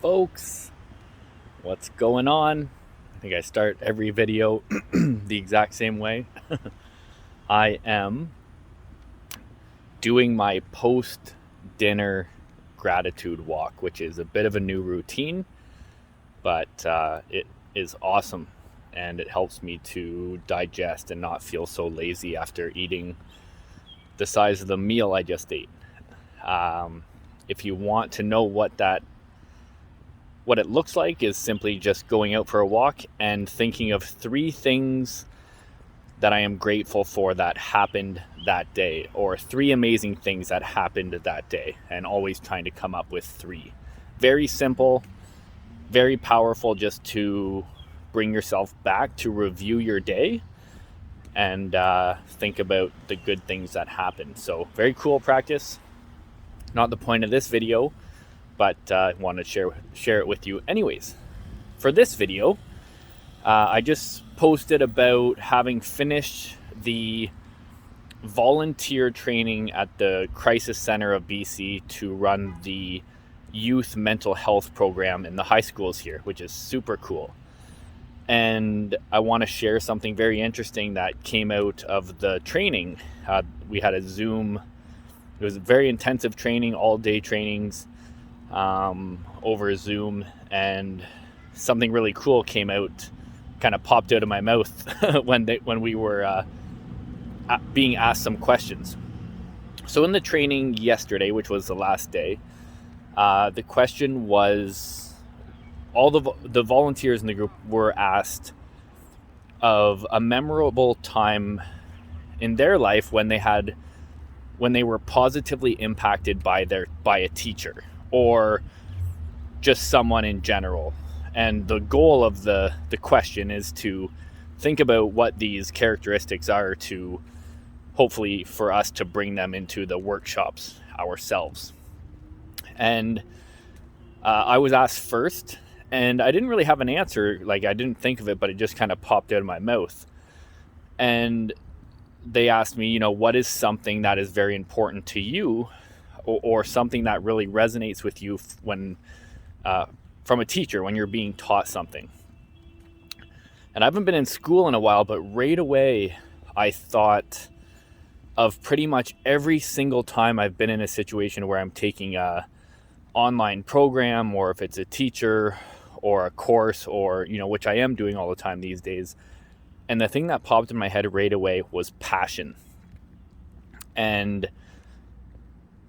folks, what's going on? I think I start every video the exact same way. I am doing my post dinner gratitude walk, which is a bit of a new routine, but it is awesome and it helps me to digest and not feel so lazy after eating the size of the meal I just ate. If you want to know what it looks like, is simply just going out for a walk and thinking of three things that I am grateful for that happened that day, or three amazing things that happened that day, and always trying to come up with three. Very simple, very powerful, just to bring yourself back to review your day and think about the good things that happened. So very cool practice. Not the point of this video, but I want to share it with you anyways. For this video, I just posted about having finished the volunteer training at the Crisis Center of BC to run the youth mental health program in the high schools here, which is super cool. And I want to share something very interesting that came out of the training. We had a Zoom. It was very intensive training, all day trainings over Zoom, and something really cool came out, kind of popped out of my mouth when we were being asked some questions. So in the training yesterday, which was the last day, the question was, all the volunteers in the group were asked of a memorable time in their life when they were positively impacted by a teacher or just someone in general. And the goal of the question is to think about what these characteristics are, to hopefully for us to bring them into the workshops ourselves. And I was asked first, and I didn't really have an answer. Like, I didn't think of it, but it just kind of popped out of my mouth. And they asked me, what is something that is very important to you, or something that really resonates with you when from a teacher, when you're being taught something. And I haven't been in school in a while, but right away I thought of pretty much every single time I've been in a situation where I'm taking a online program, or if it's a teacher or a course, or which I am doing all the time these days. And the thing that popped in my head right away was passion. And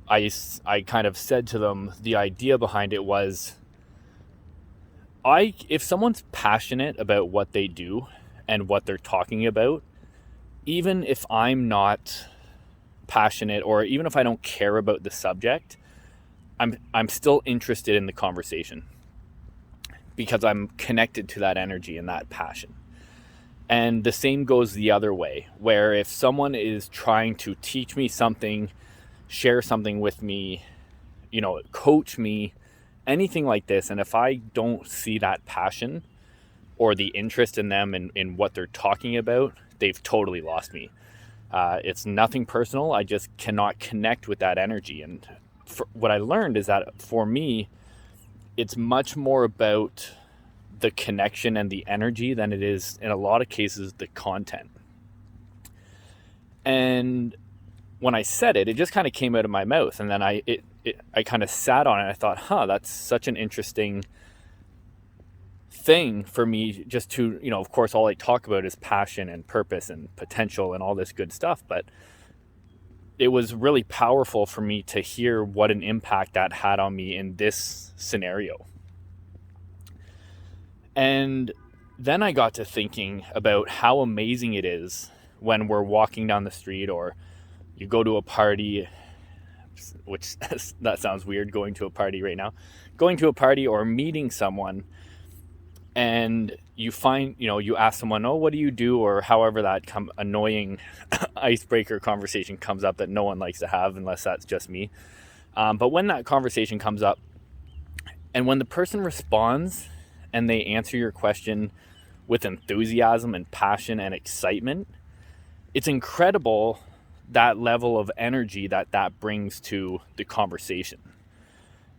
I kind of said to them, the idea behind it was, if someone's passionate about what they do and what they're talking about, even if I'm not passionate, or even if I don't care about the subject, I'm still interested in the conversation, because I'm connected to that energy and that passion. And the same goes the other way, where if someone is trying to teach me something, share something with me, coach me, anything like this, and if I don't see that passion or the interest in them in what they're talking about, they've totally lost me. It's nothing personal. I just cannot connect with that energy. And what I learned is that for me, it's much more about the connection and the energy than it is, in a lot of cases, the content. And when I said it, it just kind of came out of my mouth. And then I kind of sat on it, and I thought, that's such an interesting thing for me, just to, of course, all I talk about is passion and purpose and potential and all this good stuff. But it was really powerful for me to hear what an impact that had on me in this scenario. And then I got to thinking about how amazing it is when we're walking down the street, or you go to a party, which that sounds weird, going to a party right now, going to a party or meeting someone, and you find, you ask someone, oh, what do you do? Or however that annoying icebreaker conversation comes up that no one likes to have, unless that's just me. But when that conversation comes up, and when the person responds and they answer your question with enthusiasm and passion and excitement, it's incredible, that level of energy that brings to the conversation.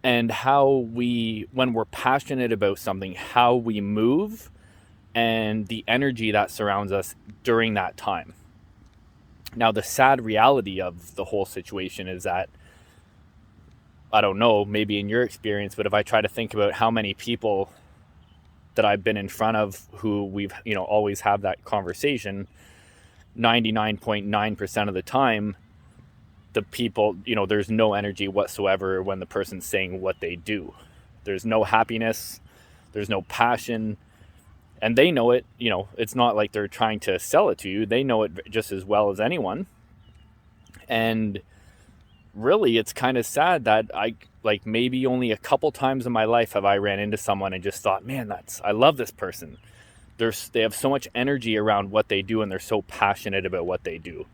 and how when we're passionate about something, how we move and the energy that surrounds us during that time. Now, the sad reality of the whole situation is that, I don't know, maybe in your experience, but if I try to think about how many people that I've been in front of who we've, always have that conversation, 99.9% of the time, the people, there's no energy whatsoever when the person's saying what they do. There's no happiness, there's no passion, and they know it. It's not like they're trying to sell it to you. They know it just as well as anyone. And really, it's kind of sad that maybe only a couple times in my life have I ran into someone and just thought, man, I love this person. They have so much energy around what they do, and they're so passionate about what they do.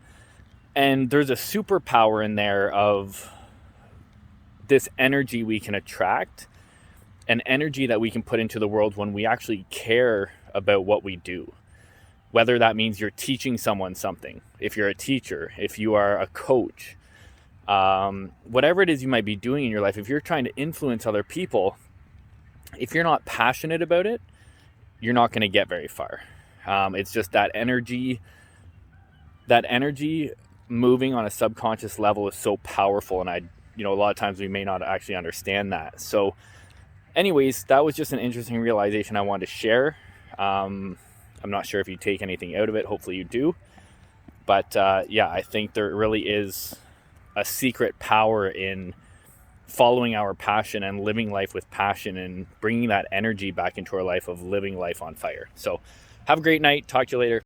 And there's a superpower in there of this energy we can attract, an energy that we can put into the world when we actually care about what we do. Whether that means you're teaching someone something, if you're a teacher, if you are a coach, whatever it is you might be doing in your life, if you're trying to influence other people, if you're not passionate about it, you're not going to get very far. It's just that energy moving on a subconscious level is so powerful. And a lot of times we may not actually understand that. So anyways, that was just an interesting realization I wanted to share. I'm not sure if you take anything out of it. Hopefully you do. But I think there really is a secret power in following our passion and living life with passion and bringing that energy back into our life of living life on fire. So have a great night. Talk to you later.